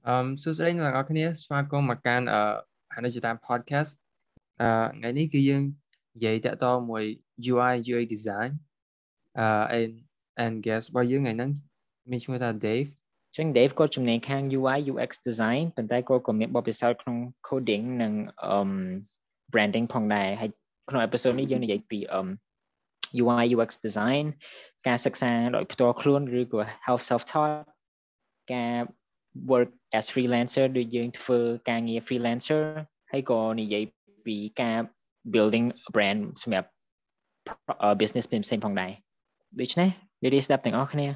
សួស្តីអ្នកទាំងអស់គ្នាស្វាគមន៍មកកាន់អានេះជាតាម podcast ថ្ងៃនេះគឺយើងនិយាយតាក់ទងមួយ UI UX design and guest របស់យើងថ្ងៃហ្នឹងមានឈ្មោះថា Dave ចឹង Dave គាត់ជំនាញខាង UI UX design ប៉ុន្តែគាត់ក៏មានបទពិសោធន៍ក្នុង coding និង branding ផងដែរហើយក្នុង episode នេះយើងនិយាយពី UI UX design ការសិក្សាដោយផ្ទាល់ខ្លួនឬក៏ self taught ការ work as freelancer ដូចយើងធ្វើការងារ freelancer ហើយក៏និយាយពីការ building a brand សម្រាប់ business ផ្សេងៗផងដែរដូច្នេះនិយាយស្ដាប់ទាំងអស់គ្នា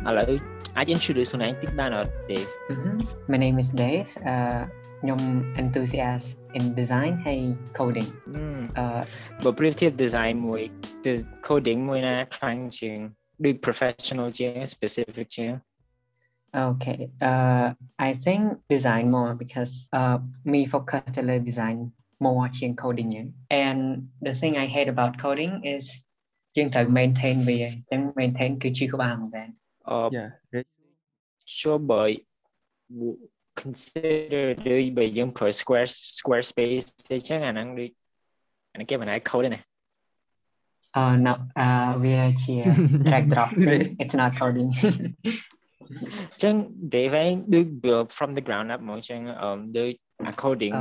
ឥឡូវអាច introduce ខ្លួនឯងតិចបានអត់ Dave My name is Dave ខ្ញុំ enthusiast in design ហើយ coding បើប្រៀបធៀប design មួយទៅ coding មួយណាខ្លាំងជាងដូច professional ជាង specific ជាង Okay I think design more because me focus on the design more ជាង coding and the thing I hate about coding is យើងត្រូវ maintain វាអញ្ចឹង maintain គឺជាក្បាលមែនYeah sure but consider ដូចបើយើងប្រើ Squarespace ទេអញ្ចឹងអាហ្នឹងដូចអានេះគេមិនអាច code ទេណា no វាជា drag drop it's not coding អញ្ចឹង Dave ដូច build from the ground up មកអញ្ចឹងដូច coding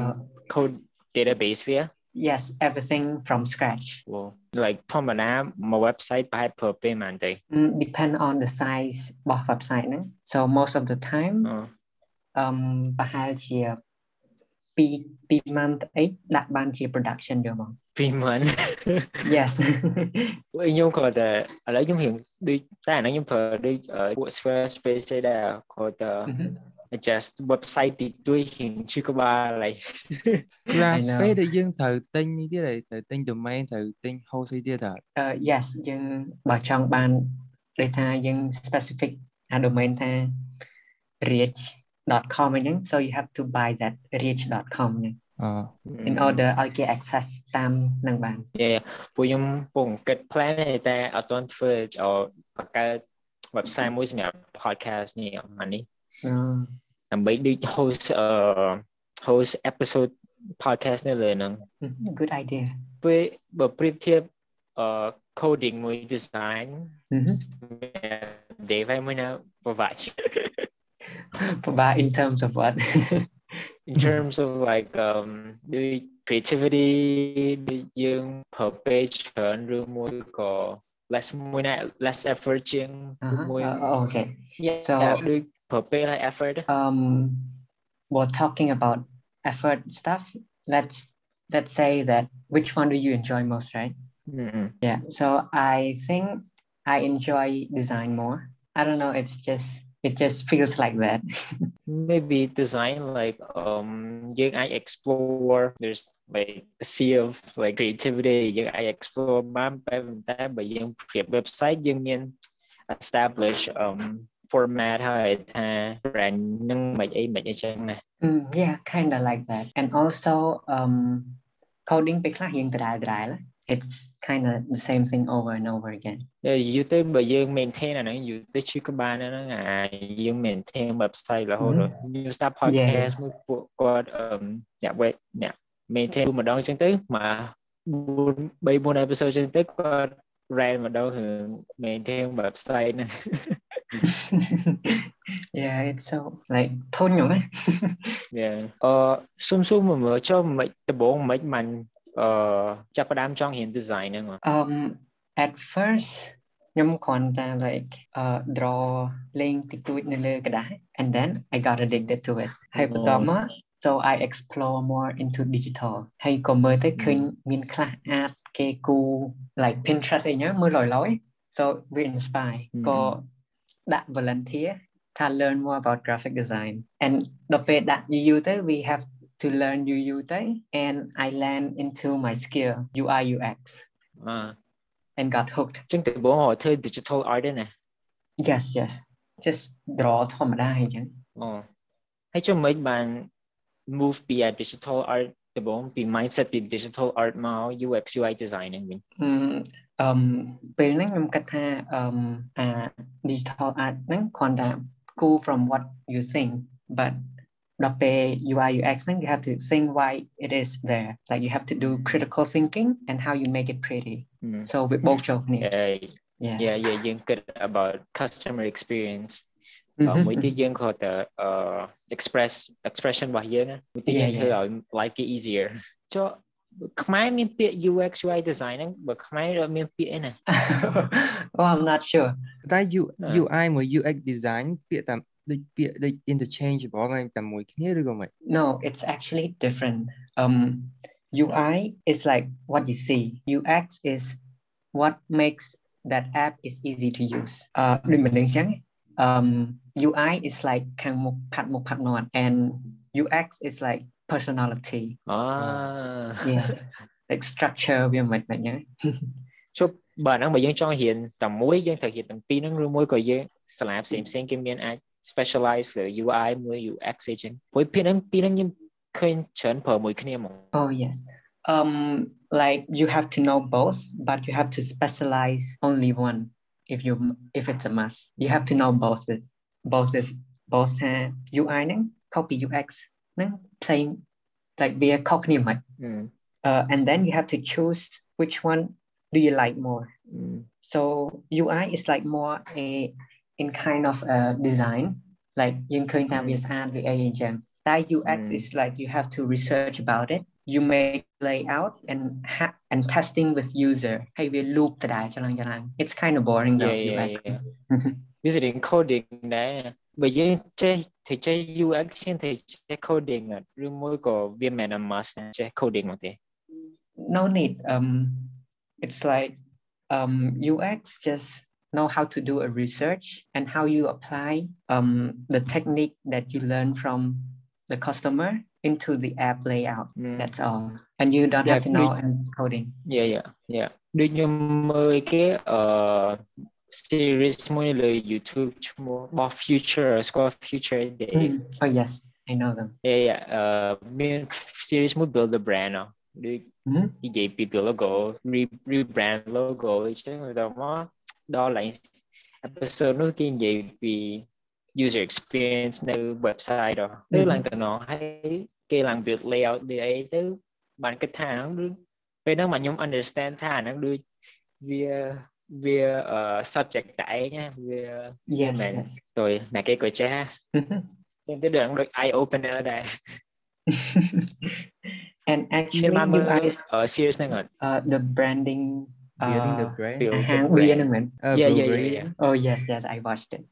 code database វាYes, everything from scratch. Well, like ធម្មតាមួយ website ប្រហែលប្រើពេលប៉ុន្មានទេ Depend on the size របស់ website ហ្នឹង So most of the time ប្រហែលជា2 month អីដាក់បានជា production យកមក2 month Yes ខ្ញុំក៏តែឥឡូវខ្ញុំរៀងដូចតែអាហ្នឹងខ្ញុំប្រើដូចពួក Squarespace ទេដែរក៏តែ adjust website ទីទួយរៀងឈឺក្បាលហើយ Squarespace ដែលយើងត្រូវទិញនេះទៀតហើយត្រូវទិញ domain ត្រូវទិញ host នេះទៀតហើយ Yes យើងបើចង់បានដូចថាយើង specific អា domain ថា reach.com អញ្ចឹង so you have to buy that reach.com ហ្នឹងin order ឲ្យគេ access តាមនឹងបាន ពួកខ្ញុំពងគិត plan តែអត់ទាន់ធ្វើបង្កើត website មួយសម្រាប់ podcast នេះអានេះដើម្បីដូច host episode podcast នៅលើហ្នឹង Good idea ពេលបើប្រៀបធៀបcoding មួយ design Dave មួយណាពិបាក in terms of what in terms of like the creativity ដូចយើងប្រើ page ច្រើនឬមួយក៏ less effort ជាងមួយ Okay so ដូចប្រើពេល like effort we're talking about effort stuff let's say that which one do you enjoy most right Yeah so I think I enjoy design more I don't know it just feels like that maybe design like I explore there's like a sea of like creativity I explore បានតែបើយើងប្រៀប website យើងមាន establish format ហើយថា brand នឹងមិនអីចឹងណា Yeah kind of like that and also coding ពេលខ្លះយើងដដែលIt's kind of the same thing over and over again. You ទៅបើយើង maintain អាហ្នឹង you ទៅឈឺក្បាលហ្នឹងយើង maintain website រហូតដល់ you start podcast មួយពួកគាត់អ្នក maintain ម្ដងអញ្ចឹងទៅមក3-4 episode អញ្ចឹងទៅគាត់ rant ម្ដងគឺ maintain website ហ្នឹង Yeah it's so like ធន់ហ្នឹង Yeah សុំមើលចុះមិនដំបូងមិនបានចាប់ផ្ដើមចង់រៀន design ហ្នឹង at first ខ្ញុំគ្រាន់តែ like draw លេងតិចតួចនៅលើក្រដាស and then I got addicted to it ហើយបន្តមក so I explore more into digital ហើយក៏មើលទៅឃើញមានខ្លះអាចគេគូ like Pinterest អីហ្នឹងមើលលយ so we inspire ក៏ដាក់ volunteer ថា learn more about graphic design and ដល់ពេលដាក់ UU ទៅ we have to learn UU ទៅ and I land into my skill UI UX and got hooked ចឹងទៅបងធ្វើ digital art ទេណា Yes just draw ធម្មតាអញ្ចឹង ហើយចុះមិនបាន move ពី digital art ដំបូងពី mindset ពី digital art មក UX UI design ហ្នឹងវិញ ពេលហ្នឹងខ្ញុំគិតថាdigital art ហ្នឹងគ្រាន់តែ cool from what you think but ដល់ពេល UI UX ហ្នឹង you have to think why it is there like you have to do critical thinking and how you make it pretty so វាបូកចូលគ្នា yeah យើងគិត about customer experience មួយទៀតយើងក៏ទៅ expression របស់យើងមួយទៀតយើងធ្វើឲ្យ like it easier ចុះខ្មែរមានពាក្យ UX UI design ហ្នឹងបើខ្មែរអត់មានពាក្យឯណា Oh I'm not sure តែ UI មួយ UX design ពាក្យតាមដូច interchangeable តែមួយគ្នាឬក៏មិន No it's actually different UI is like what you see UX is what makes that app is easy to use ដូចមិនដឹងចឹងUI is like ខាងមុខផាត់មុខផាត់មាត់ and UX is like personality yes like structure វាមិនមែនចឹងជប់បើហ្នឹងបើយើងចង់រៀនតែមួយយើងត្រូវរៀនទាំងពីរហ្នឹងឬមួយក៏យើងសាលាផ្សេងៗគេមានអាច specialize លើ UI មួយ UX អីចឹងព្រោះពីហ្នឹងខ្ញុំឃើញច្រើនប្រើមួយគ្នាហ្មង Oh yes like you have to know both but you have to specialize only one if it's a must you have to know bothថា UI ហ្នឹង copy UX ហ្នឹងផ្សេង like វាខុសគ្នាមិន and then you have to choose which one do you like more so UI is like more in kind of a design like យើងឃើញថាវាស្អាតវាអីអញ្ចឹងតែ UX is like you have to research about it you make layout and testing with user ហើយវា loop ដដែលចលង it's kind of boring though UX visiting coding ដែរបើយើងចេះ UX យើងត្រូវចេះ coding ឬមួយក៏វាមិន must ចេះ coding មកទេ no need it's like UX just know how to do a research and how you apply the technique that you learn from the customer into the app layout that's all and you don't have to know any coding yeah ដូចខ្ញុំមើលគេseries មួយលើ YouTube ឈ្មោះ Bob Future Squad Future Day oh yes I know them yeah មាន series មួយ build the brand ដូចនិយាយពី build logo rebrand logo អញ្ចឹងដល់មកដល់ឡើង episode នោះគេនិយាយពី user experience នៅ website ទៅឡើងទៅនោះហើយគេឡើង build layout ដូចអីទៅបានគិតថាហ្នឹងពេលហ្នឹងមកខ្ញុំ understand ថាហ្នឹងដូចវា subject តែឯងវាមិនទៅណាគេក៏ចេះចឹងទៅដល់ដូច eye opener ដែរ and actually UI is serious ហ្នឹង the branding building the brand ហាង B ហ្នឹងមែន yeah oh yes I watched it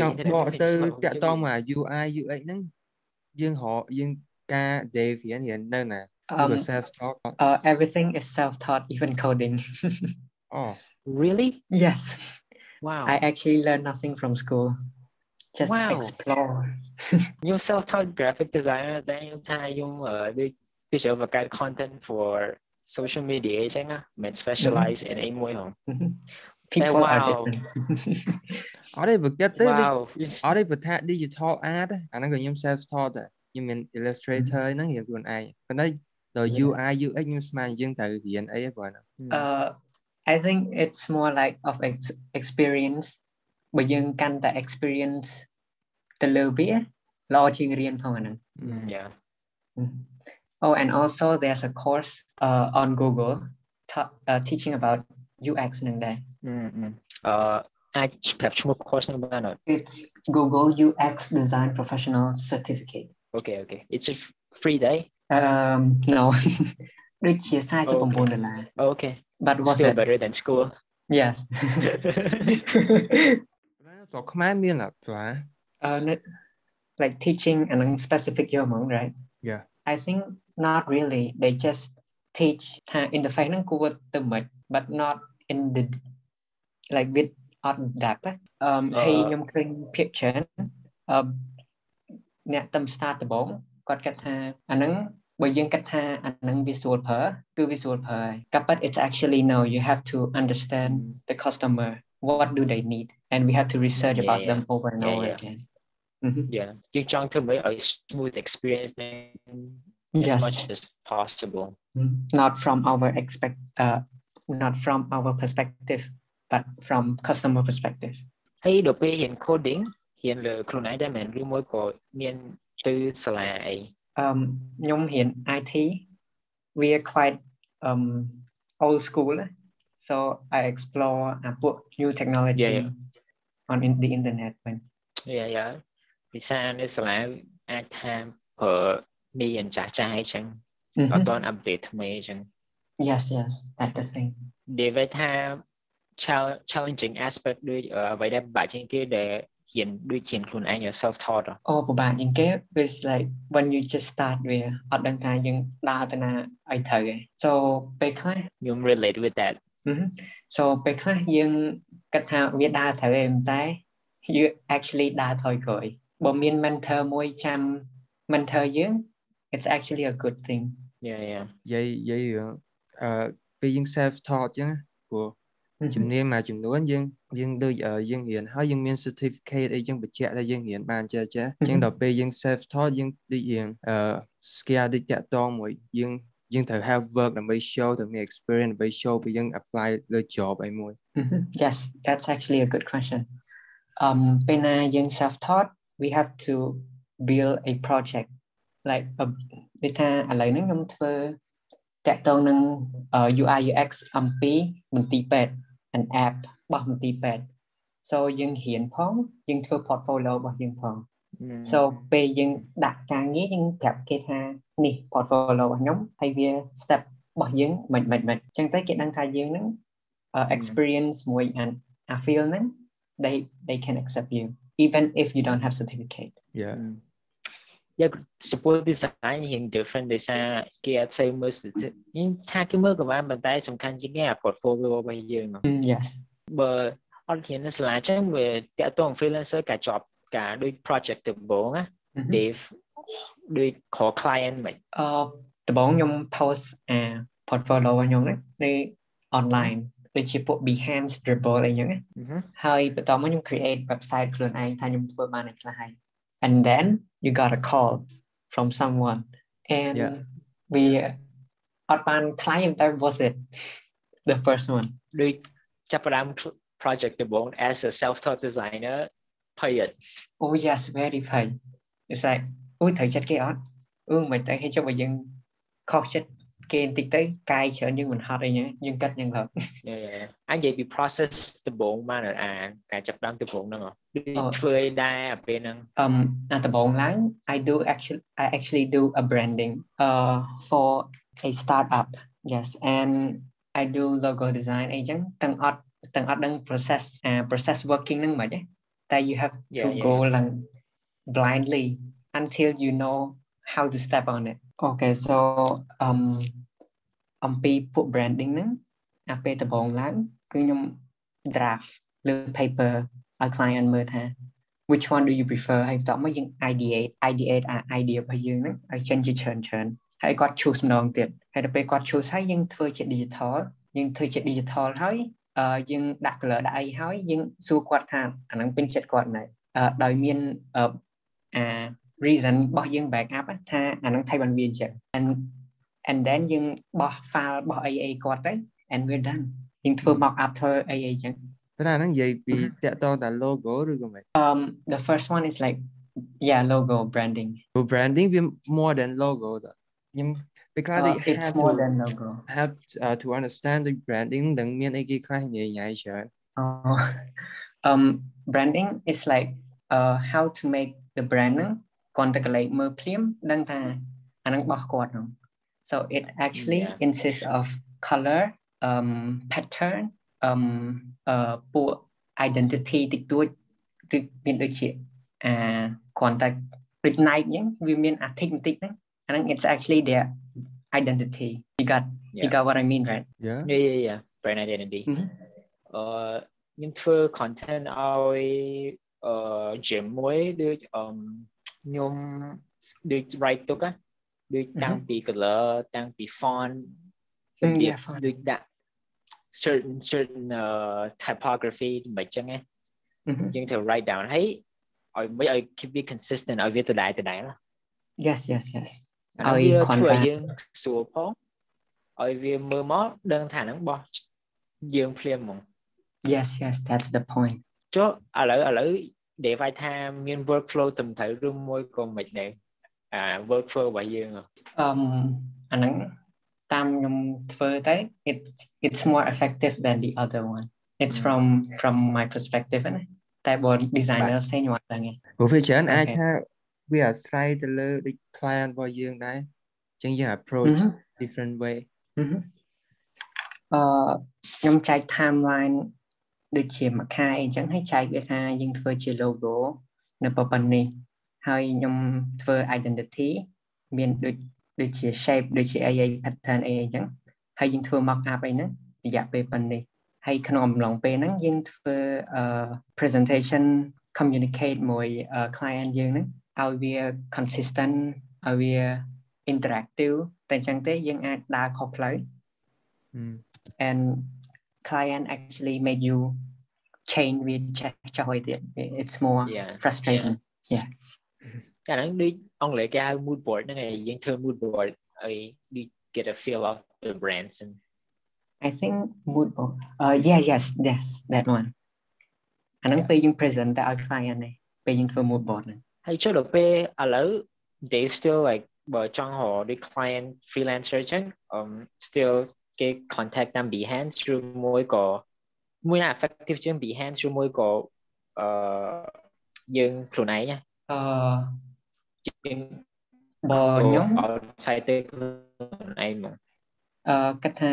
ចង់បកទៅតាក់ទងមក UI UX ហ្នឹងយើងការ dev រៀននៅណា self taught everything is self taught even coding oh really yes wow I actually learned nothing from school just explore you self taught graphic designer then you time you visual content for social media អញ្ចឹងមិន specialize in អីមួយហ៎ people are different អត់ទេបើគេទៅអត់ទេបើថា digital art អាហ្នឹងក៏ខ្ញុំ self taught ដែរខ្ញុំមាន illustrator ហ្នឹងរៀនខ្លួនឯងប៉ុន្តែដល់ UI UX ខ្ញុំស្មានយើងត្រូវរៀនអីហ្នឹងបង I think it's more like of experience បើយើងកាន់តែ experience ទៅលើវាល្អជាងរៀនផងអាហ្នឹង yeah oh and also there's a course on Google teaching about UX ហ្នឹងដែរអាចប្រាប់ឈ្មោះ course ហ្នឹងបានអត់ It's Google UX Design Professional Certificate okay it's a free day no ដូចជា$49 okay but was still better than school yes តើខ្មែរមានអត់ខ្លះ like teaching and specific យកហ្មង right yeah I think not really they just teach ថា interface ហ្នឹងគួរទៅមិន but not in the like with on depth ហើយខ្ញុំឃើញភាគច្រើនអ្នកតាម start ដំបូងគាត់គិតថាអាហ្នឹងបើយើងគិតថាអាហ្នឹង visual ប្រើគឺ visual ប្រើហើយក៏ប៉ុន្តែ it's actually no you have to understand the customer what do they need, and we have to research about them over and over again. Yeah, chương trình thường mấy a smooth experience as much as possible. Not from our not from our perspective, but from customer perspective. Hay đồ pe hiện coding hiện là khuôn này đã mình lưu mối của miền từ slide. Nhóm hiện IT, we are quite old school, so I explore put new technology on the internet. Yeah. Vì sao nó slide ai tham ở mi and trái chẳng có toàn update mấy chẳng. Yes, that's the thing. Để vậy tha challenging aspectด้วยvậyได้bạn trên kia để hiện khuôn anh self-taught. Của bạn những cái is like when you just start with ở đằng này những đa tên là ai thử, so bây giờ you relate with that. So bây giờ những cách nào viết đa thử em thấy you actually đa thôi rồi bộ miền mentor môi trăm mentor dưỡng, it's actually a good thing. Yeah. Vậy vì những self-taught chứ của chúng nên mà chúng nói dân đôi dân hiện hay dân miền certificate ấy dân bị chạy ra dân hiện bàn chơi chứ dân đầu pe dân self-taught dân đi hiện scale đi chạy to mỗi dân thử have work làm bay show thử experience bay show bị dân apply le job ấy mỗi. Yes, that's actually a good question. Bên dân self-taught we have to build a project like để ta lấy nó ngâm thơ chạy to nâng UI UX pi mình tí pet an app bằng mình tí pet, so dân hiện phong dân thơ portfolio bằng dân phong, so pe dân đặt càng nghĩ dân gặp cái tha nè portfolio bằng nhóm hay vì step bằng dân mình chẳng tới cái đăng thay dân nó experience mùi and feel nó they can accept you even if you don't have certificate. Yeah, support design hiện different design kia say most nhưng hai cái mới của bạn bàn tay song khăn chính là portfolio bây giờ mà. Yes. But ở hiện nó là chẳng về cả toàn freelancer cả job cả đôi project từ bốn á để đôi khó client mình. Từ bốn nhung post portfolio nhung đấy đi online để chỉ phụ Behance Dribble này nhung ấy. Hơi bắt đầu nhung create website của anh thay nhung vừa manage là hay. And then you got a call from someone, and we outbound client that was it, the first one. Đôi chấp làm project từ bốn as a self-taught designer, pay it. Oh yes, very pay. It's like, thầy chất cái art, mày tại hay cho bây giờ khó chất cái tích tới cài trở nhưng mình hot đây nhé, nhưng cách nhân hợp. Yeah. Anh vậy bị process từ bốn mà là cả chấp làm từ bốn nữa. Thuê đa ở bên năng. At the bottom line, I actually do a branding for a startup. Yes, and I do logo design agent. Tăng process working nâng mà đấy. That you have to go like blindly until you know how to step on it. Okay, so put branding nâng. At the bottom line, cứ nhung draft the paper a client mơ tha. Which one do you prefer? Hay tao mới dừng ideate idea bây giờ nó ở trên chơn hay có choose một tiệt hay là bây có choose hay nhưng thôi chuyện digital hay nhưng đặt lỡ đại hay nhưng xua quạt than anh đang bên chết quạt này đòi miên reason bỏ dương backup tha anh đang thay bằng viên chết and then nhưng bỏ file bỏ AA quạt đấy and we're done nhưng thôi mock up thôi AA chẳng. Thế là nó gì vì tẹo to là logo rồi vậy? The first one is like logo branding. Branding is more than logo though. Nhưng because they it's more than logo. Have to understand the branding đừng miên cái khai nhảy sợ. Branding is like how to make the branding còn ta cái mơ phim đăng ta anh bỏ quạt không. So it actually consists of color, pattern, bộ identity tích tuổi miền đối chuyện còn ta được này nhé vì miền thích đấy and it's actually their identity. You got what I mean, right? Yeah. Brand identity. Nhưng thưa content ai gym mới được nhung được write tục á được tăng bị color tăng bị font được đặt certain typography មិនចឹងឯងយើងត្រូវ write down ហើយឲ្យមិនឲ្យ be consistent ឲ្យវាដដែល yes ឲ្យធ្វើឲ្យយើងស្រួលផងឲ្យវាមើលមកដឹងថាហ្នឹងបោះយើងភ្លាមហ្មង yes that's the point ចុះឥឡូវ Devit ថាមាន workflow ត្រឹមត្រូវឬមួយក៏មិនដែរworkflow របស់យើងអាហ្នឹងតាមខ្ញុំធ្វើទៅ it's more effective than the other one it's from my perspective ណាតែបើ designer ផ្សេងខ្ញុំអត់ដឹងទេព្រោះវាច្រើនអាចថាវាអាស្រ័យទៅលើដូច client របស់យើងដែរអញ្ចឹងយើង approach different way ខ្ញុំចែក timeline ដូចជាមួយខែអញ្ចឹងហើយចែកវាថាយើងធ្វើជា logo នៅប៉ុណ្នេះហើយខ្ញុំធ្វើ identity មានដូចជា shape ដូចជា pattern អីអញ្ចឹងហើយយើងធ្វើ mock up អីហ្នឹងរយៈពេលប៉ុណ្នេះហើយក្នុងអំឡុងពេលហ្នឹងយើងធ្វើ presentation communicate មួយ client យើងហ្នឹងឲ្យវា consistent ឲ្យវា interactive តែអញ្ចឹងទេយើងអាចដើរខុសផ្លូវ and client actually made you change with choice it's more frustrating yeah អាហ្នឹងដូចអង់គ្លេសគេហៅ mood board ហ្នឹងឯងយើងធ្វើ mood board ឲ្យ get a feel of the brands and I think mood board yes that one អាហ្នឹងពេលយើង present ទៅឲ្យ client នេះពេលយើងធ្វើ mood board ហ្នឹងហើយចុះដល់ពេលឥឡូវ they still like បើចង់រកដូច client freelancer ចឹងstill គេ contact តាម Behance ឬមួយក៏មួយណា effective ជាង Behance ឬមួយក៏យើងខ្លួនឯងជាងបើខ្ញុំ outside ទៅខ្លួនឯងហ្មងគាត់ថា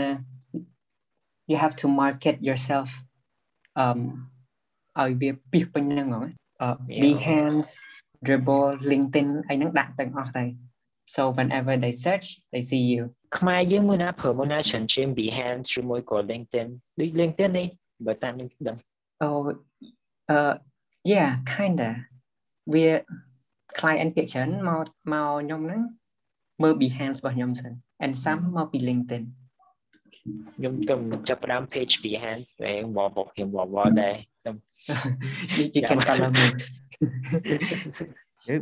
you have to market yourself ឲ្យវាពីពេញហ្នឹងហ្មងBehance Dribble LinkedIn អីហ្នឹងដាក់ទាំងអស់ទៅ so whenever they search they see you ខ្មែរយើងមួយណាប្រើមួយណាច្រើនជាង Behance ឬមួយក៏ LinkedIn ដូច LinkedIn នេះបើតាមខ្ញុំដឹង yeah kinda វា client ភាគច្រើនមកខ្ញុំហ្នឹងមើល Behance របស់ខ្ញុំសិន and some មកពី LinkedIn ខ្ញុំទៅចាប់ផ្ដើម page Behance តែបបដែរ you can follow me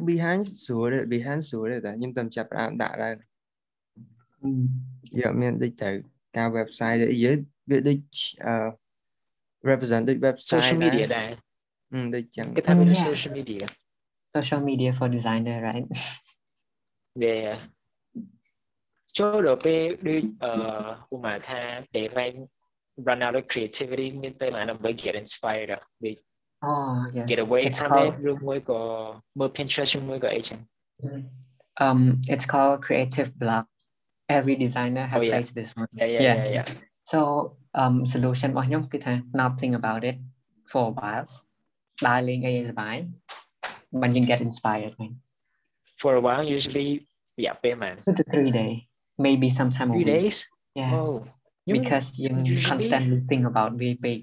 Behance ស្រួលទេតែខ្ញុំទៅចាប់ផ្ដើមដាក់ដែរយកមានដូចទៅការ website យើងវាដូចrepresent ដូច website social media ដែរដូចចឹងគេថាវា social media for designer right yeah ចូលដល់ពេលដូចឧមាថា Devit run out of creativity មានពេលណាដើម្បី get inspired ដូចyes get away from it ឬមួយក៏មើល Pinterest ឬមួយក៏អីចឹងit's called creative block every designer have faced this one yeah so solution របស់ខ្ញុំគឺថា not think about it for a while ដើរលេងអីសប្បាយ when you get inspired for a while usuallyពេលman 2 to 3 days maybe sometime 3 days yeah because you constantly think about very big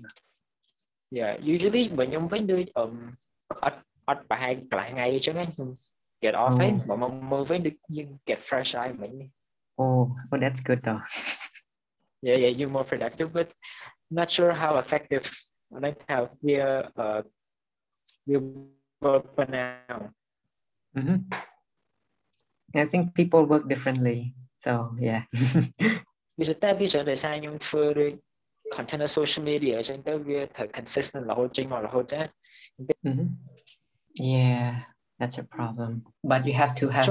yeah usually បើខ្ញុំវិញដូចអត់ប្រហែលកន្លះថ្ងៃអញ្ចឹងខ្ញុំ get off ហើយបើមកមើលវិញដូចយើង get fresh eye មិញ oh that's good though yeah you're more productive but not sure how effective I like how we work for now I think people work differently so yeah វាតែវាច្រើនតែខ្ញុំធ្វើដូច content social media អញ្ចឹងទៅវាត្រូវ consistent រហូតចេញមករហូតចា yeah that's a problem but you have to have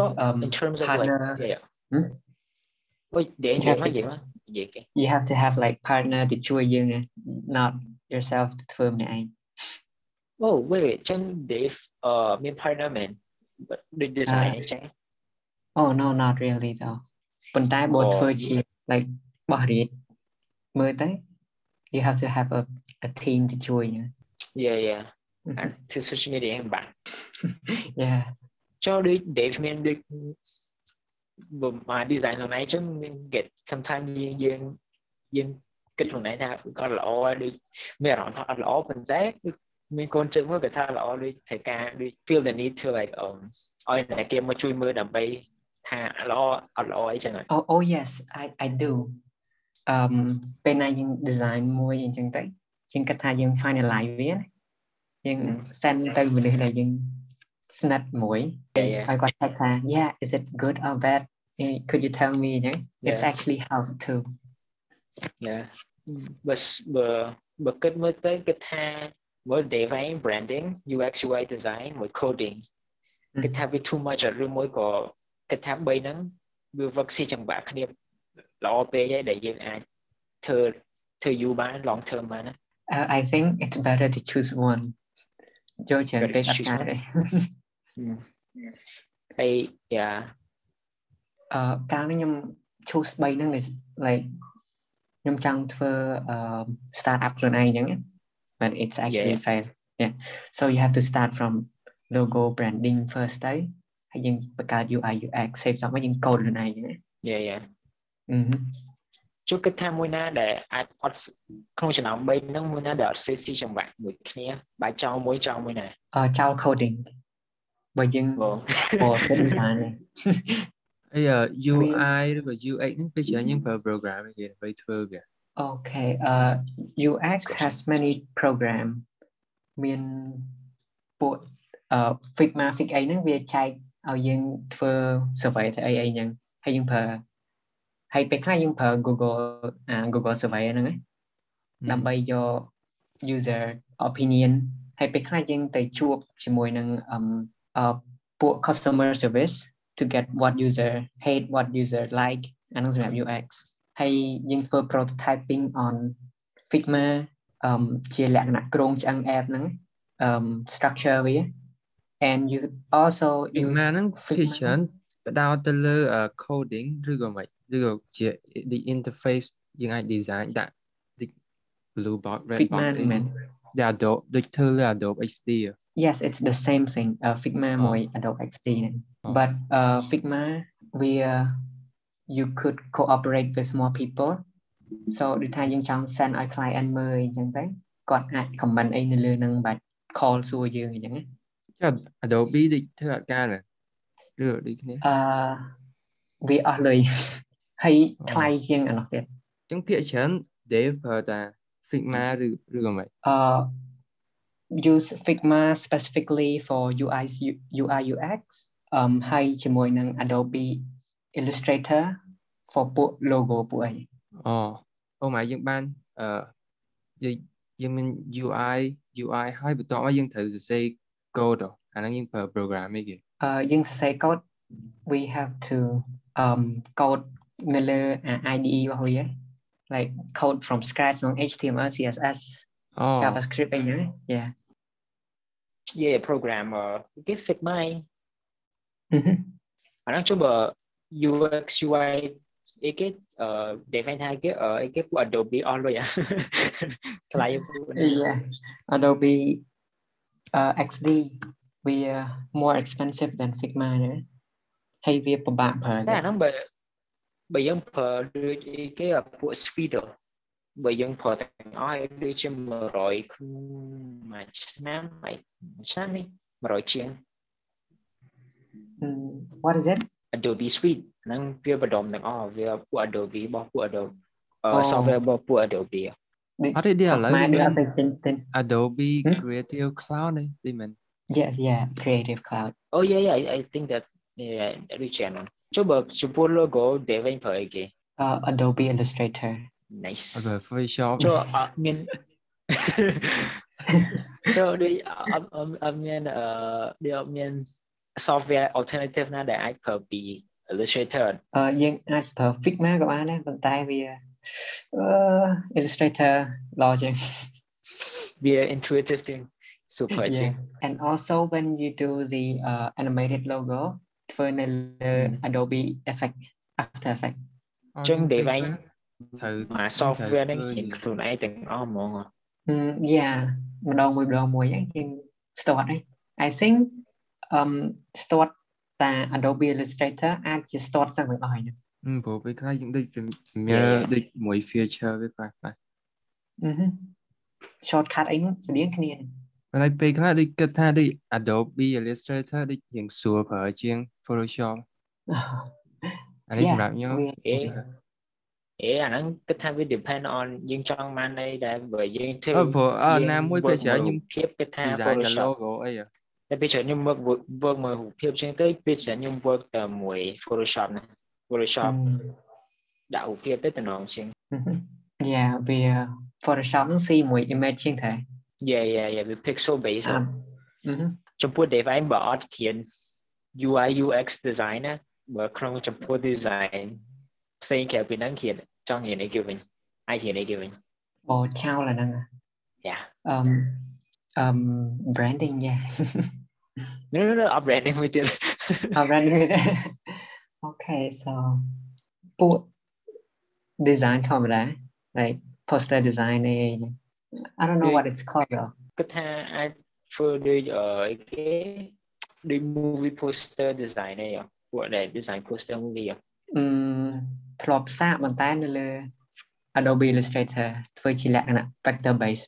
in terms of partner you have to have like partner ទៅជួយយើង not yourself ធ្វើម្នាក់ឯង oh wait ចឹង Dave មាន partner man but the design អញ្ចឹង oh no not really though ប៉ុន្តែបើធ្វើជា like បោះរៀបមើលទៅ you have to have a team ទៅជួយ yeah to social media ហ្នឹងបាទ yeah ចូលដូច Dave មានដូចបើមក design ខ្លួនឯងចឹងមាន get sometimes យើងគិតខ្លួនឯងថាក៏ល្អដូចមានអារម្មណ៍ថាអត់ល្អប៉ុន្តែមានកូនជើងមួយគាត់ថាល្អដូចត្រូវការដូច feel the need to like ឲ្យតែគេមកជួយមើលដើម្បីថាល្អអត់ល្អអីចឹង oh yes I do bên này những design môi những chẳng tới nhưng cách thay những finalize viết nhưng send từ bên đây là những snap mũi I got that yeah is it good or bad could you tell me it's actually helped too yeah but kết mới tới cái tha mới để váy branding UX UI design mới coding cái tha bị too much ở rồi mới có cái tha bay nắng vừa vật si chẳng bạc kia là OP để dân ai thơ you bán long term mà I think it's better to choose one cho chuyện cái cách này hey yeah cái nhung choose bay năng này like nhung chẳng thơ startup rồi này nhá but it's actually fail yeah so you have to start from logo branding first đấy hay những cái UI UX xem xong mới những code rồi này nhá yeah chút cái tham môi na để không chỉ nào bên nó môi na để CC trong bạn người kia bài trao môi này trao coding bởi những của cái design này bây giờ UI rồi UX nó bây giờ những program gì vậy thưa kìa okay UX has many program miền bộ Figma Figma nó về chạy ở những thưa survey thì AI nhận hay những hayไปคล้ายยังเผอ Google Survey นั่นไงដើម្បីយក user opinion ให้ไปคล้ายยังទៅជួបជាមួយនឹងពួក customer service to get what user hate what user like អានោះសម្រាប់ UX ហើយយើងធ្វើ prototyping on Figma ជាលក្ខណៈគ្រោងឆ្អឹង app ហ្នឹងstructure វា and you also use Figma ហ្នឹង feature បដោតទៅលើ coding ឬក៏មិនឬក៏ជា the interface យើងអាច design ដាក់ blue box red box ដែល Adobe ដូចធ្វើលើ Adobe XD yes it's the same thing Figma មួយ Adobe XD but Figma where you could cooperate with more people so ដូចថាយើងចង់ send ឲ្យ client មើលអញ្ចឹងទៅគាត់អាច comment អីនៅលើនឹងបាច់ call សួរយើងអញ្ចឹងណា Adobe ដូចធ្វើអត់ការឬដូចគ្នាវាអស់លុយហើយថ្លៃជាងអានោះទៀតអញ្ចឹងភាគច្រើន Dev ប្រើតា Figma ឬក៏មិន use Figma specifically for UI UX ហើយជាមួយនឹង Adobe Illustrator for ពួក logo ពួកអីអូម៉ែយើងបានយើងមាន UI ហើយបន្ទាប់មកយើងត្រូវសរសេរ code អាហ្នឹងយើងប្រើ program អីគេយើងសរសេរ code we have to code នៅលើ IDE របស់វា like code from scratch ក្នុង HTML CSS JavaScript អីហ្នឹង yeah program cái Figma អាហ្នឹងជួយបើ UX UI អីគេđể phải thay cái của Adobe on rồi à lại Adobe XD we are more expensive than Figma nữa hay việc của bạn phải cái nó bởi dân phở đưa cái của Speeder bởi dân phở thành ai đưa cho mở rồi mà năm đi mà rồi chuyện what is it Adobe Suite năng việc bắt đầu thành việc của Adobe bỏ của Adobe software bỏ của Adobe ở đây là Adobe Creative Cloud này thì mình yes Creative Cloud oh yeah I think that yeah every channel coba support logo Devit Huotkeo Adobe Illustrator nice Photoshop cho miền cho đi miền software alternative na để ai phở bị Illustrator nhưng ai phở Figma của anh ấy vận tay vì Illustrator lo chứ vì intuitive thing super chứ and also when you do the animated logo for Adobe After Effects chân để vậy mà software nó hiện thường ai từng mọi người yeah một đầu mùi ấy nhưng start ấy I think start ta Adobe Illustrator ai chỉ start sang được rồi bộ với cái những đây mỗi feature với phải shortcut ấy sẽ điên cái này này bây giờ đi cái thà đi Adobe Illustrator đi hiện sửa ở trên Photoshop anh ấy làm nhau អាហ្នឹងគិតថាវា depend on យើងចង់បានអីដែរបើយើងធ្វើណាមួយពេលច្រើនខ្ញុំ ភាពគិតថា design តែ logo អីតែពេលច្រើនខ្ញុំ work មួយរូបភាពជាងទៅពេលច្រើនខ្ញុំ work តែមួយ Photoshop ណា Photoshop ដាក់រូបភាពទៅតំណងជាង Yeah វា Photoshop នឹងស៊ីមួយ image ជាងតែ Yeah វា pixel base ចំពោះ design បើអត់រៀន UI UX design ណាបើក្នុងចំពោះ design ផ្សេងក្រៅពីហ្នឹងរៀនចង់រៀនអីគេវិញអាចរៀនអីគេវិញអូឆៅឡើយហ្នឹង Yeah branding yeah no branding មួយទៀត branding មួយទៀត Okay so ពួក design ធម្មតា like poster design ឯង I don't know what it's called though គិតថាអាចធ្វើដូចអីគេដូច movie poster design ឯងពួកដែល design poster movie ធ្លាប់សាកប៉ុន្តែនៅលើ Adobe Illustrator ធ្វើជាលក្ខណៈ vector based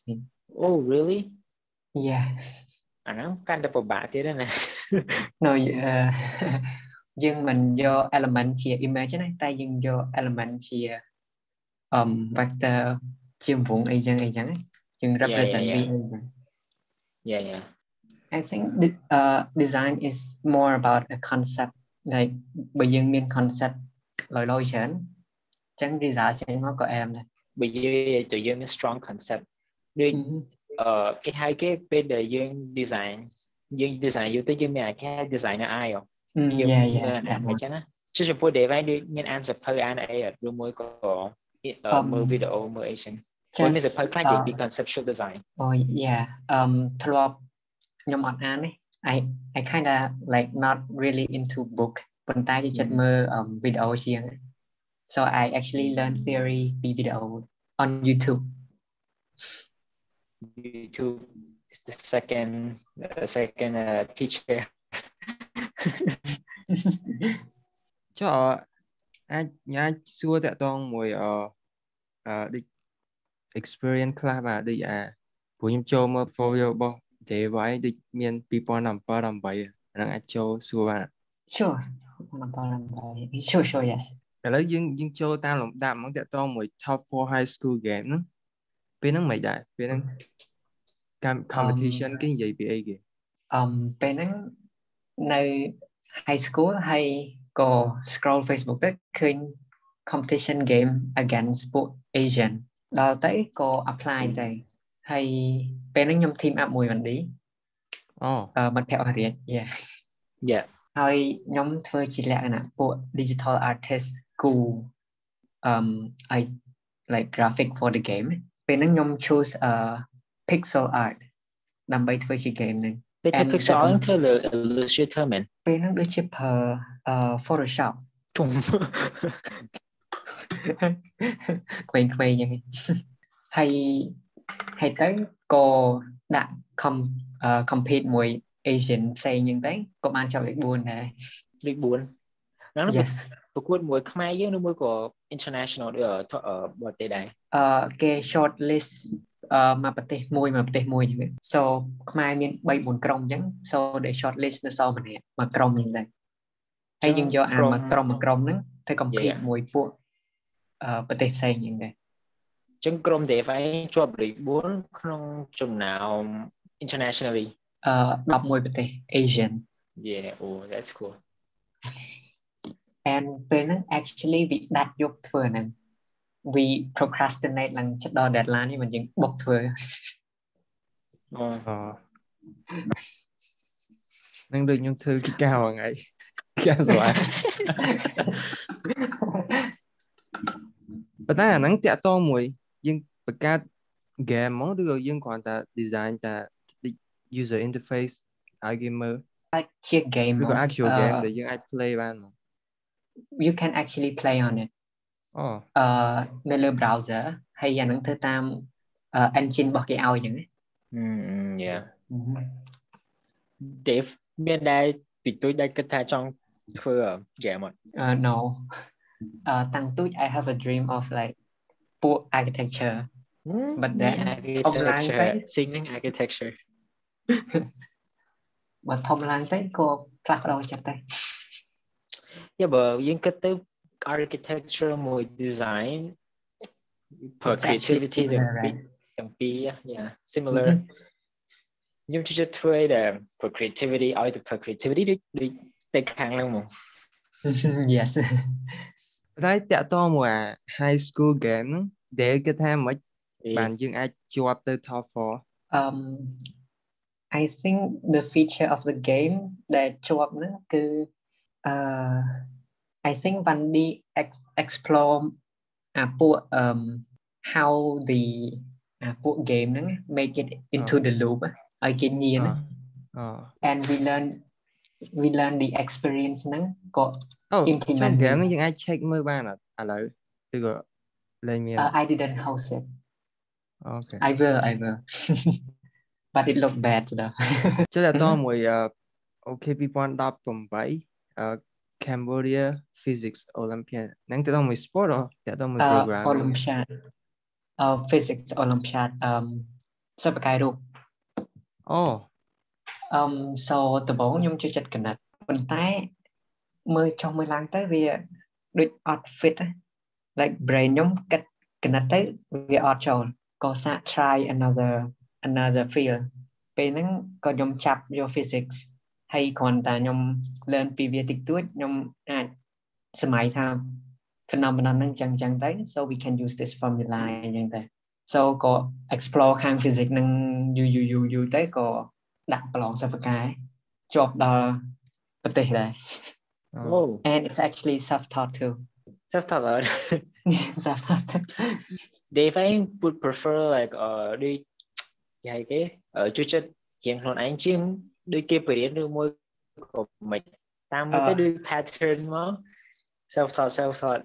Oh really Yeah អាហ្នឹងកាន់តែពិបាកទៀតណា No យើងមិនយក element ជា image ណាតែយើងយក element ជា vector ជាវងអីចឹងយើង represent វា Yeah I think design is more about a concept like បើយើងមាន concept លយច្រើនចឹង result ចេញមកក៏អែមដែរបើយើងមាន strong concept ដូចគេហៅគេពេលដែលយើង design យកទៅយើងមានអាគេ designer eye យើងមិនចឹងណាចុះចំពោះ design ដូចមានអានសភៅអានអីឬមួយក៏មើលវីដេអូមើលអីចឹងគាត់មានសភៅខ្លះនិយាយពី conceptual design អូ yeah ធ្លាប់ខ្ញុំអត់អានទេ I kind of like not really into book ប៉ុន្តែជាចិត្តមើលវីដេអូជាង so I actually learned theory ពីវីដេអូ on YouTube is the second teacher ចុះអាចសួរតាក់ទងមួយដូច experience ខ្លះបាទដូចព្រោះខ្ញុំចូលមើល portfolio របស់ Devit ដូចមាន2017 ហ្នឹងអាចចូលសួរបាទ Sure 2017 Sure yes ឥឡូវយើងចូលតាមលំដាប់ហ្មងតាក់ទងមួយ top 4 high school game ហ្នឹងពេលហ្នឹងមិនដែរពេលហ្នឹងcompetition គេនិយាយពីអីគេពេលហ្នឹងនៅ high school ហើយក៏ scroll Facebook ទៅឃើញ competition game against ពួក Asian ដល់ទៅក៏ apply ទៅហើយពេលហ្នឹងខ្ញុំ team up មួយ Wendy មិត្តភក្តិអស់រៀន Yeah ហើយខ្ញុំធ្វើជាលក្ខណៈពួក digital artist គូI like graphic for the game ពេលហ្នឹងខ្ញុំ choose pixel art ដើម្បីធ្វើជា game ហ្នឹងពេលធ្វើ pixel art ធ្វើលើ Illustrator មែនពេលហ្នឹងដូចជាប្រើ Photoshop ជុំក្មេងៗហ្នឹងហើយទៅក៏ដាក់ compete មួយ Asian ផ្សេងហ្នឹងទៅក៏បានជាប់លេខ 4 ដែរលេខ 4 ហ្នឹងប្រកួតមួយខ្មែរយើងឬមួយក៏ international បរទេសដែរគេ short list មកប្រទេសមួយហ្នឹង so ខ្មែរមាន 3-4 ក្រុមអញ្ចឹង so they short list នៅសល់ម្នាក់មួយក្រុមហ្នឹងដែរហើយយើងយកមួយក្រុមហ្នឹងទៅ compete មួយពួកប្រទេសផ្សេងហ្នឹងដែរអញ្ចឹងក្រុម Devit ជាប់លេខ 4 ក្នុងចំណោម internationally 11ប្រទេស Asian Yeah oh that's cool and ពេលហ្នឹង actually វាដាច់យកធ្វើហ្នឹង we procrastinate ឡើងចិត្តដល់ deadline នេះមិនយើងបុកធ្វើនឹងដូចខ្ញុំធ្វើគីកាថ្ងៃកាស្វាប៉ុន្តែអាហ្នឹងតាក់ទងមួយយើងបង្កើត game មកឬក៏យើងគ្រាន់តែ design តែ user interface ឲ្យគេមើលអាចជា game ឬក៏ actual game ដែលយើងអាច play បានមក you can actually play on it នៅលើ browser ហើយអាហ្នឹងធ្វើតាម engine របស់គេឲ្យអញ្ចឹងYeah Dave មានដែរពីទូចដែលគិតថាចង់ធ្វើ game អត់ No តាំងទូច I have a dream of like ពួក architecture but then singing architecture បើធំឡើងទៅក៏ផ្លាស់ប្ដូរចិត្តទៅបើយើងគិតទៅ architecture មួយ design per It's actually creativity similar, right? ទាំងពីរ yeah similar ខ្ញុំជឿធ្វើឲ្យតែ per creativity ឲ្យតែ per creativity ដូចតែខាងហ្នឹងមក Yes តែតាក់ទងមួយ high school game ហ្នឹងដែលគេថាមិនបានយើងអាចជាប់ទៅ top 4 I think the feature of the game ដែលជាប់ហ្នឹងគឺ I think បានđi explore ពួក how the ពួក game ហ្នឹង make it into the loop ឲ្យគេញៀន and we learn the experience ហ្នឹងក៏ implement game ហ្នឹងយើងអាច check មើលបានឥឡូវឬក៏លែងមាន I didn't host it okay I will but it looked bad though ចុះតមួយ okay 2018 Cambodia Physics Olympiad ហ្នឹងទៅមួយ sport ឬទៅមួយ program Olympiad Physics Olympiad សិប្បកម្មរូប so ដំបូងខ្ញុំជួយចិត្តកណិតប៉ុន្តែមើលចុះមើលឡើងទៅវាដូចអត់ fit like brain ខ្ញុំគិតកណិតទៅវាអត់ចូលក៏សាក try another field ពេលហ្នឹងក៏ខ្ញុំចាប់យក physics ហើយគ្រាន់តែខ្ញុំ learn ពីវាតិចតួចខ្ញុំអាចសម័យថា phenomenon ហ្នឹងចឹងទៅ so we can use this formula ចឹងទៅ so ក៏ explore ខាង physics ហ្នឹងយូរទៅក៏ដាក់ប្រឡងសិប្បកម្មជាប់ដល់ប្រទេសដែរ and it's actually self-taught too self-taught self-taught they would prefer like ដូចយ៉ាងគេជួយចិត្តរៀងខ្លួនឯងជាងដូចគេបរៀនឬមួយក៏មិនតាមមើលទៅដូច pattern មក self-taught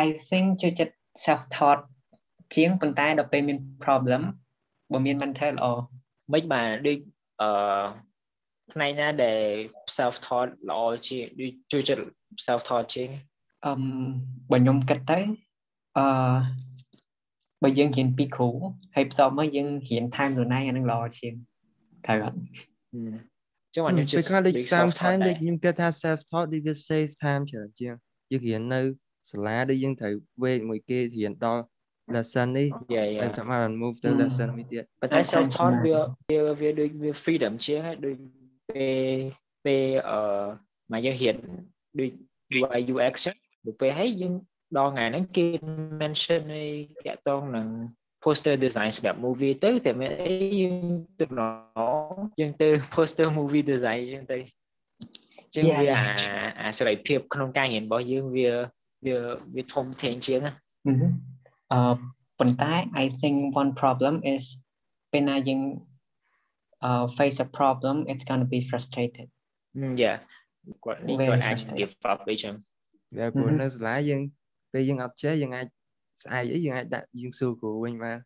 I think ជួយចិត្ត self-taught ជាងប៉ុន្តែដល់ពេលមាន problem បើមាន mental ល្អមិនបានដូចផ្នែកណាដែល self-taught ល្អជាងដូចជួយចិត្ត self-taught ជាងបើខ្ញុំគិតទៅបើយើងរៀនពីគ្រូហើយបន្ទាប់មកយើងរៀន time ខ្លួនឯងអានឹងល្អជាងត្រូវអត់ចឹងខ្ញុំជឿ sometimes ដូចខ្ញុំគិតថា self-taught ដូចវា save time ច្រើនជាងយើងរៀននៅសាលាដូចយើងត្រូវវេកមួយគេរៀនដល់ lesson នេះតែតាម move ទៅ lesson មួយទៀតប៉ុន្តែ self-taught វាដូចវា freedom ជាងហើយដូចពេលមកយើងរៀនដូច UI UX ចឹងទៅពេលហើយយើងដល់ថ្ងៃហ្នឹងគេ mention ឯតាក់ទងនឹង poster design សម្រាប់ movie ទៅតែមានអីយើងទៅយើងទៅ poster movie design ចឹងទៅចឹងវាអាសេរីភាពក្នុងការរៀនរបស់យើងវាធំធេងជាងណាប៉ុន្តែ I think one problem is ពេលណាយើងface a problem it's going to be frustrated yeah គាត់អាច give up អីចឹង វាព្រោះនៅសាលាយើងពេលយើងអត់ចេះយើងអាចស្អែកអីយើងអាចដាក់យើងសួរគ្រូវិញបាន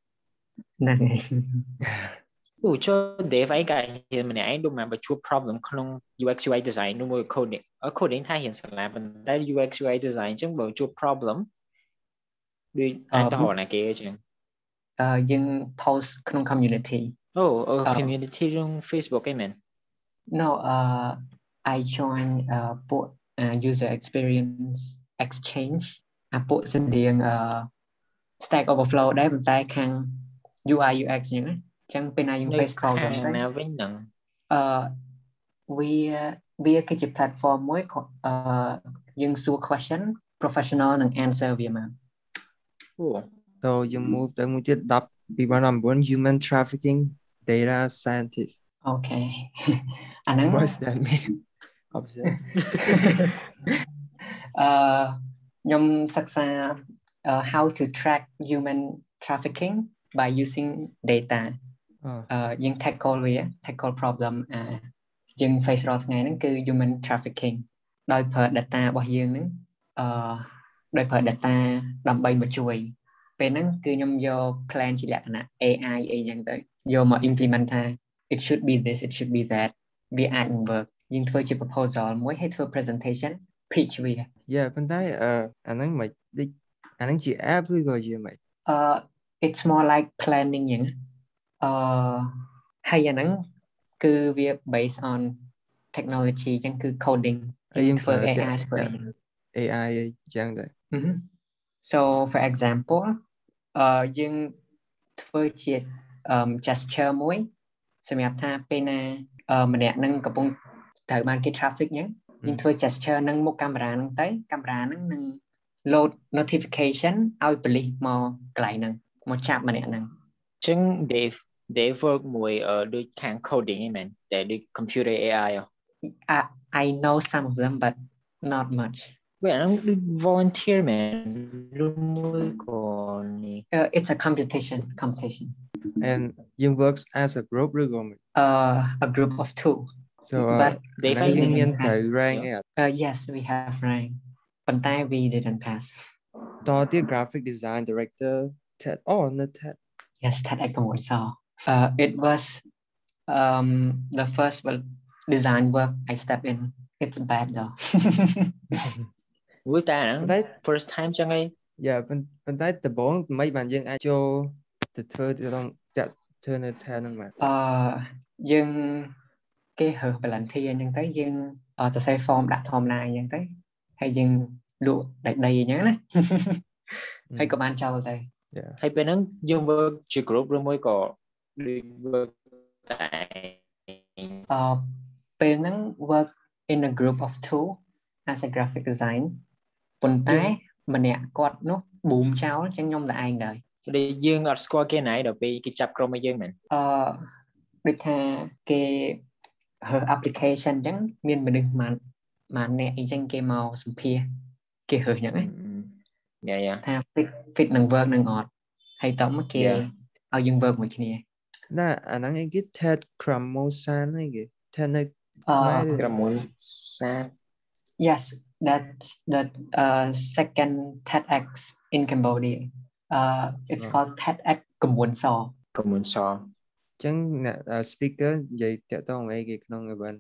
ហ្នឹងហើយអូចូល dev ឯងការៀនម្នាក់ឯងដូចមកជួប problem ក្នុង UX UI design នោះមួយ coding ថារៀនសាលាប៉ុន្តែ UX UI design អញ្ចឹងបើជួប problem ដូចអាចទៅរកណាគេអញ្ចឹងយើង post ក្នុង community community ក្នុង Facebook ឯមែន No I join ពួក user experience exchange ពួកស្តៀងStack Overflow ដែរប៉ុន្តែខាង UI UX អញ្ចឹងពេលណាយើង face problem ទៅណាវិញហ្នឹងវាគឺជា platform មួយយើងសួរ question professional នឹង answer វាមកទៅយើង move ទៅមួយទៀត10 human trafficking data scientist Okay អាហ្នឹង What's that mean observe ខ្ញុំសិក្សា how to track human trafficking by using data យើង tackle problem យើង face រាល់ថ្ងៃហ្នឹងគឺ human trafficking ដោយប្រើ data របស់យើងហ្នឹងដោយប្រើ data ដើម្បីមកជួយពេលហ្នឹងគឺខ្ញុំយក plan ជាលក្ខណៈ AI អីចឹងទៅយកមក implement ថា it should be this it should be that វាអាចនឹង work យើងធ្វើជា proposal មួយហើយធ្វើ presentation pitch វា Yeah ប៉ុន្តែអាហ្នឹងមិនដូចអាហ្នឹងជា app ឬក៏ជាមិនit's more like planning ចឹងហើយអាហ្នឹងគឺវា based on technology ចឹងគឺ coding យើងធ្វើ AI ធ្វើ AI ចឹងដែរ So for example យើងធ្វើជា gesture មួយសម្រាប់ថាពេលណាម្នាក់នឹងកំពុងត្រូវបានគេ traffic អញ្ចឹងយើងធ្វើ gesture នឹងមុខកាមេរ៉ាហ្នឹងទៅកាមេរ៉ាហ្នឹងនឹង load notification ឲ្យប៉ូលីសមកកន្លែងហ្នឹងមកចាប់ម្នាក់ហ្នឹង ចឹង they work មួយដូចខាង coding ឯមែនតែដូច computer AI I know some of them but not much Wait អានោះដូច volunteer មែនឬមួយក៏នេះ it's a competition and you works as a group ឬក៏ a group of 2 so but they ហ្នឹងយើងមានទៅ pass. rank yes we have rank ប៉ុន្តែ we didn't pass តទៀត graphic design director TED no TED yes TED 9 saw it was the first design work I step in it's bad though មួយតែហ្នឹង first time ចឹងឯង yeah ប៉ុន្តែដំបូងមិនបានយើងអាចចូលទៅធ្វើធ្វើនៅ TED ហ្នឹងមកយើងគេរើស volunteer អញ្ចឹងទៅយើងសរសេរ form ដាក់ធម្មតាអញ្ចឹងទៅហើយយើងលក់ដីអញ្ចឹងណាហើយក៏បានចូលទៅហើយពេលហ្នឹងយើង work ជា group ឬមួយក៏ work តែពេលហ្នឹង work in a group of 2 as a graphic design ប៉ុន្តែម្នាក់គាត់នោះ boom ចោលអញ្ចឹងខ្ញុំតែឯងដែរយើងអត់ស្គាល់គេណាដល់ពេលគេចាប់ក្រុមឲ្យយើងមែនដូចថាគេ application អញ្ចឹងមានមនុស្សមួយអ្នកអីចឹងគេមកសម្ភាសគេរើសអញ្ចឹងណាថា fit នឹង work នឹងអត់ហើយតោះមកគេឲ្យយើង work មួយគ្នាណាអាហ្នឹងគេ TED Cramosan ហ្នឹងគេ TED នៅ Cramosan yes that's the second TEDx in Cambodia it's called TEDx កំមួនសចឹងអ្នក speaker និយាយតាក់ទងអីគេក្នុង event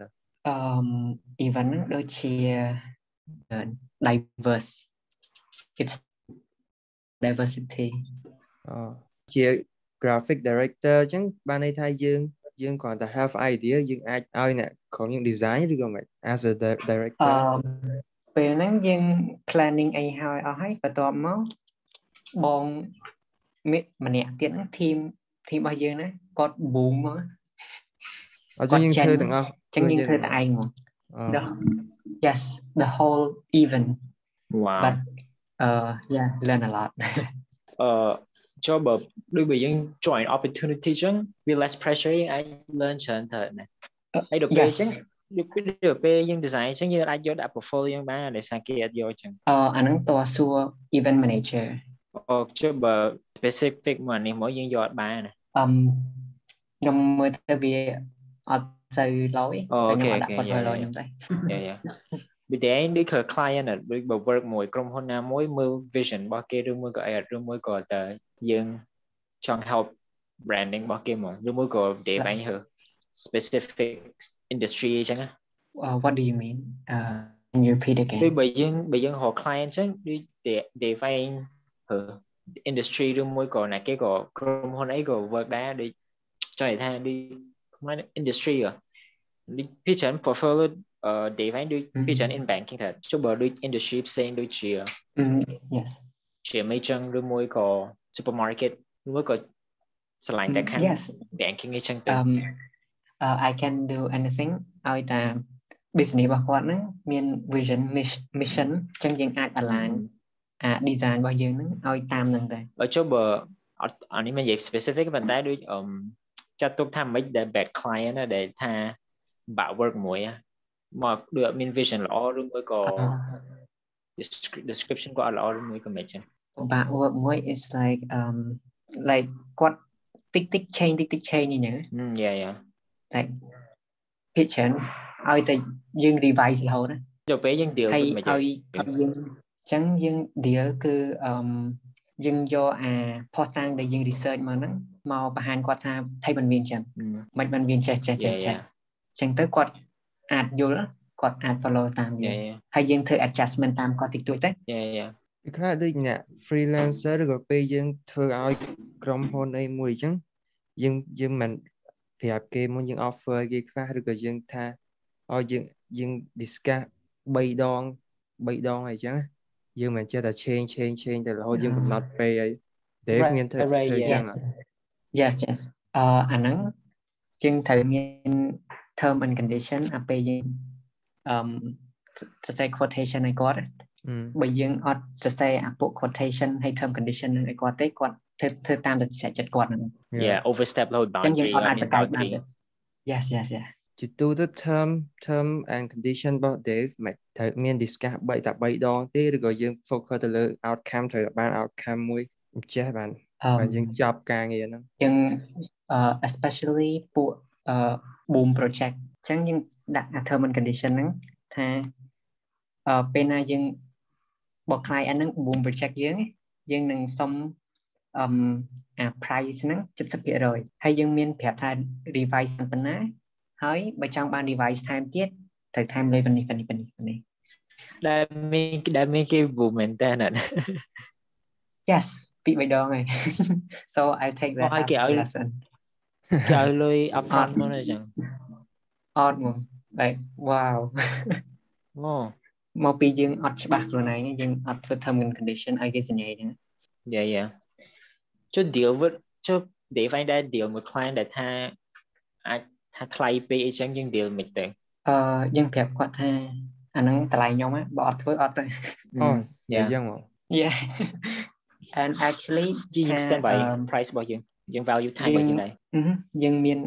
event ហ្នឹងដូចជា diverse it's diversity ជា graphic director ចឹងបានន័យថាយើងគ្រាន់តែ have idea យើងអាចឲ្យអ្នកក្រុមយើង design ឬក៏មិន as a director ពេលហ្នឹងយើង planning អីហើយអស់ហើយបន្ទាប់មកបងម្នាក់ទៀតហ្នឹង team របស់យើងណាគាត់ boom មកអញ្ចឹងយើងធ្វើទាំងអស់ចឹងយើងធ្វើតែឯងមក yes the whole event wow but yeah learn a lot ចូលបើដូចបើយើង join opportunity ចឹងវា less pressure យើងអាច learn ច្រើនទៅណាហើយដល់ពេលចឹងដល់ពេលយើង design ចឹងយើងអាចយកដាក់ portfolio យើងបានដោយសារគេអត់យកចឹងអាហ្នឹងតើសួរ event manager ចូលបើ specific មកនេះមកយើងយកអត់បានណាខ្ញុំមើលទៅវាអត់ទៅឡយខ្ញុំដាក់ portfolio ខ្ញុំទៅពីតែដូច client ដូចបើ work មួយក្រុមហ៊ុនណាមួយមើល vision របស់គេឬមួយក៏ ad ឬមួយក៏តើយើងចង់ help branding របស់គេមកឬមួយក៏ define her specific industry អញ្ចឹង what do you mean can you repeat again ដូចបើយើងរក client អញ្ចឹងដូច define her industry ឬមួយក៏ណាគេក៏ក្រុមហ៊ុនអីក៏ work ដែរដូចចង់និយាយថាដូចក្នុង industry ដូចពីច្រើន portfolio define ដូចពីច្រើន in banking ថាចុះបើដូច industry ផ្សេងដូចជា yes ជា major ឬមួយក៏ supermarket ឬមួយក៏ឆ្លាញ់តែខាង banking អីចឹងទៅ I can do anything ឲ្យតែ business របស់គាត់ហ្នឹងមាន vision mission អញ្ចឹងយើងអាច align design របស់យើងហ្នឹងឲ្យតាមហ្នឹងដែរបើចុះបើអានេះមិននិយាយ specific ប៉ុន្តែដូចចាត់ទុកថាមិនដែល bad client ដែលថាបាក់ work មួយមកដូចអត់មាន vision ល្អឬមួយក៏ description ក៏អត់ល្អឬមួយក៏មិនចឹងបាក់ work មួយ is likeគាត់តិច change តិច change នេះណាyeah like picture ឲ្យតែយើង revise រហូតណាដល់ពេលយើង deal ឲ្យយើងចឹងយើង deal គឺយើងយកផុសតាំងដែលយើង research មកហ្នឹងមកបង្ហាញគាត់ថាថៃមិនមានចឹងមិនបានមានចេះចឹងទៅគាត់អាចយល់គាត់អាច follow តាមយើងហើយយើងធ្វើ adjustment តាមគាត់តិចតួចទៅពីខ្លះដូចអ្នក freelancer ឬក៏ពេលយើងធ្វើឲ្យក្រុមហ៊ុនអីមួយអញ្ចឹងយើងមិនប្រាប់គេមុនយើង offer គេខ្លះឬក៏យើងថាឲ្យយើង discuss 3 ដង 3 ដងអីចឹងយើងមិនចេះតែ change ទៅរហូតយើងកំណត់ពេលអី Dave មានធ្វើចឹង yes អាហ្នឹងយើងត្រូវមាន term and condition អាពេលយើងសរសេរ quotation ឲ្យគាត់បើយើងអត់សរសេរអាពួក quotation ហើយ term condition នឹងឲ្យគាត់ទេគាត់ធ្វើតាមតែចិត្តគាត់ហ្នឹង overstep load boundary យើងអត់អាចបកកាយបានទេ yes ជាទូទៅ term and condition របស់ Dave មិនត្រូវមាន discuss 3 ដងទេឬក៏យើង focus ទៅលើ outcome ត្រូវបាន outcome មួយចេះបានយើងចប់ការងារហ្នឹងយើង especially ពួក boom project អញ្ចឹងយើងដាក់ term and condition ហ្នឹងថាពេលណាយើងបក client ហ្នឹង boom project យើងនឹងសុំអា price ហ្នឹង 70% ហើយយើងមានប្រាប់ថា revise ប៉ុណ្ណាហើយបើចង់បាន revise ថែមទៀតត្រូវថែមលុយប៉ុណ្នេះដែលមានគេ boom មែនតើ yes ពី3ដងហើយ so I take that as a lesson គេឲ្យលុយ upfront មកអញ្ចឹងអត់មក like wow មកពីយើងអត់ច្បាស់ខ្លួនឯងយើងអត់ធ្វើ term and condition ឲ្យគេសញ្ញាហ្នឹង yeah ចុះ deal with ចុះ Dave ឯងដែល deal មួយ client ដែលថាអាចថាថ្លៃពេកអីចឹងយើង deal មិនទៅយើងប្រាប់គាត់ថាអាហ្នឹងតម្លៃខ្ញុំបើអត់ធ្វើអត់ទៅអញ្ចឹងមក yeah and actually យើង stand by price របស់យើង value time របស់យើងដែរយើងមាន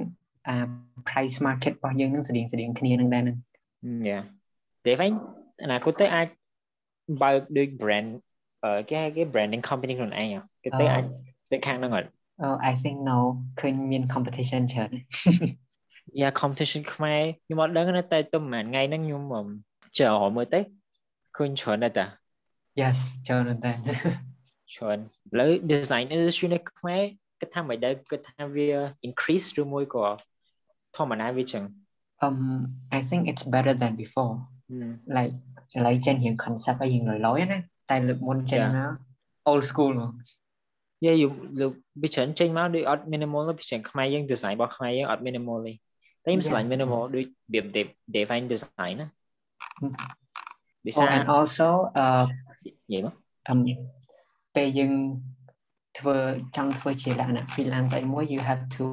price market របស់យើងនឹងស្តៀងគ្នានឹងដែរហ្នឹង yeah Dave ឯងអនាគតទៅអាចបើកដូច brand គេ branding company ខ្លួនឯងគេទៅអាចទៅខាងហ្នឹងអត់ I think no ឃើញមាន competition ច្រើន yeah competition ខ្មែរខ្ញុំអត់ដឹងទេតែទៅប្រហែលថ្ងៃហ្នឹងខ្ញុំchờ họមើលទៅឃើញច្រើនដែរតា yes ច្រើនដែរច្រើនឥឡូវ design industry នៅខ្មែរគិតថាមិនដែលគិតថាវា increase ឬមួយក៏ធម្មតាវាចឹងI think it's better than before like ឥឡូវចេញរៀង concept ឲ្យយើងលយណាតែលើកមុនចេញមក old school មកយាយលោកវាច្រើនចេញមកដូចអត់ minimal ពីចឹងខ្មែរយើង design របស់ខ្មែរយើងអត់ minimal ទេតែខ្ញុំឆ្លាញ់ minimal ដូច define design ណា and also និយាយមកពេលយើងចង់ធ្វើជាលក្ខណៈ freelance អីមួយ you have to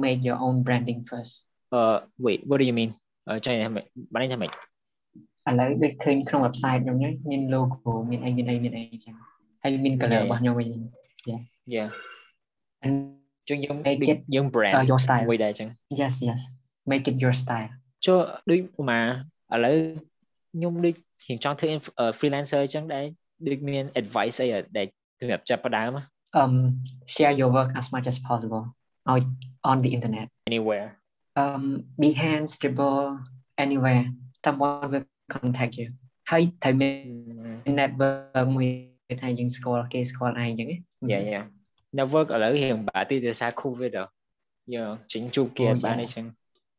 make your own branding first wait what do you mean ចង់ថាម៉េចបានថាម៉េចឥឡូវដូចឃើញក្នុង website ខ្ញុំហ្នឹងមាន logo មានអីអញ្ចឹងហើយមាន color របស់ខ្ញុំវិញ yeah ចឹងយើង brand your style មួយដែរចឹង yes make it your style ចុះដូចឧមាឥឡូវខ្ញុំដូចរៀងចង់ធ្វើ freelancer ចឹងដែរដូចមាន advice អីដែលសម្រាប់ចាប់ផ្ដើមshare your work as much as possible on the internet anywhere Behance, Dribble, anywhere someone will contact you ហើយត្រូវមាន network មួយថាយើងស្គាល់គេស្គាល់ឯងចឹង yeah network ឥឡូវរៀងបាក់ទីដោយសារ covid យើងចេញជួបគេបានអីចឹង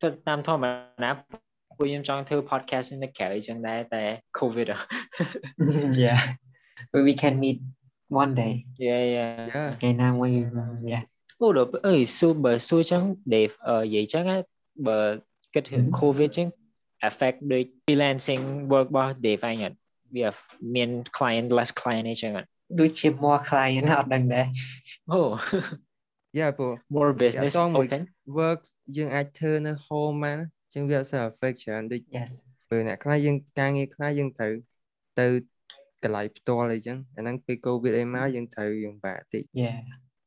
ទៅតាមធម្មតាពួកខ្ញុំចង់ធ្វើ podcast នៅក្រៅអីចឹងដែរតែ covid yeah but we can meet one day yeah ថ្ងៃណាមួយ yeah អូសួរចឹង Dave និយាយចឹងបើគិតរឿង covid ចឹង affect ដូច freelancing work របស់ Dave ឯងអត់វាមាន client less client អីចឹងអត់ដូចជា more client អត់ដឹងដែរ yeah more business open work យើងអាចធ្វើនៅ home បានចឹងវាអត់សូវ affect ច្រើនដូច yes ពេលអ្នកខ្លះយើងការងារខ្លះយើងត្រូវទៅកន្លែងផ្ទាល់អីចឹងអាហ្នឹងពេល covid អីមកយើងត្រូវយើងបាក់តិច yeah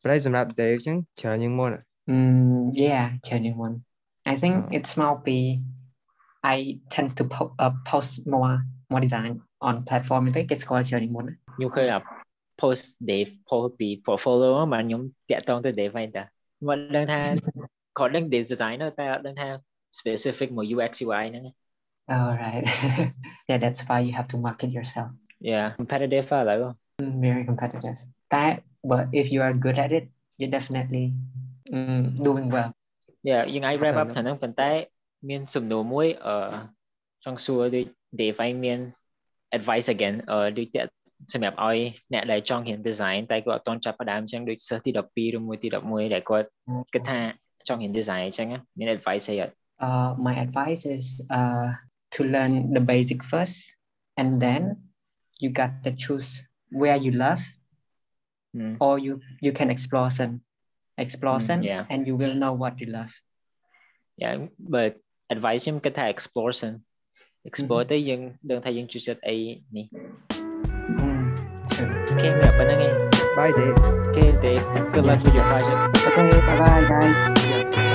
ប្រហែលសម្រាប់ Dave ចឹងច្រើនជាងមុនyeah ច្រើនជាងមុន I think it's more be I tend to post more design on platform ទេគេស្គាល់ច្រើនជាងមុនខ្ញុំឃើញpost Dave post ពី portfolio មកខ្ញុំតាក់ទងទៅ Dave វិញតាមិនដឹងថាគាត់ដឹង designer តែអត់ដឹងថា specific មក UX UI ហ្នឹង right yeah that's why you have to market yourself yeah competitive ឥឡូវ very competitive but if you are good at it you're definitely doing well yeah យើងអាច wrap up ថាហ្នឹងប៉ុន្តែមានសំណួរមួយចង់សួរដូច Dave មាន advice again ដូចសម្រាប់ឲ្យអ្នកដែលចង់រៀន design តែគាត់អត់ទាន់ចាប់ផ្ដើមអញ្ចឹងដូចសិស្សទី12ឬមួយទី11ដែលគាត់គិតថាចង់រៀន design អញ្ចឹងមាន advice អីអត់ my advice is to learn the basic first and then you got to choose where you love or you can explore yeah. and you will know what you love. Yeah, but adviceខ្ញុំគិតថា explore ទៅយើងដឹងថាយើងជួយចិត្តអីនេះ Okay មានប៉ុណ្្នឹងឯង Bye Dave. Okay Dave, good luck with your project. Okay, bye bye guys. Yeah.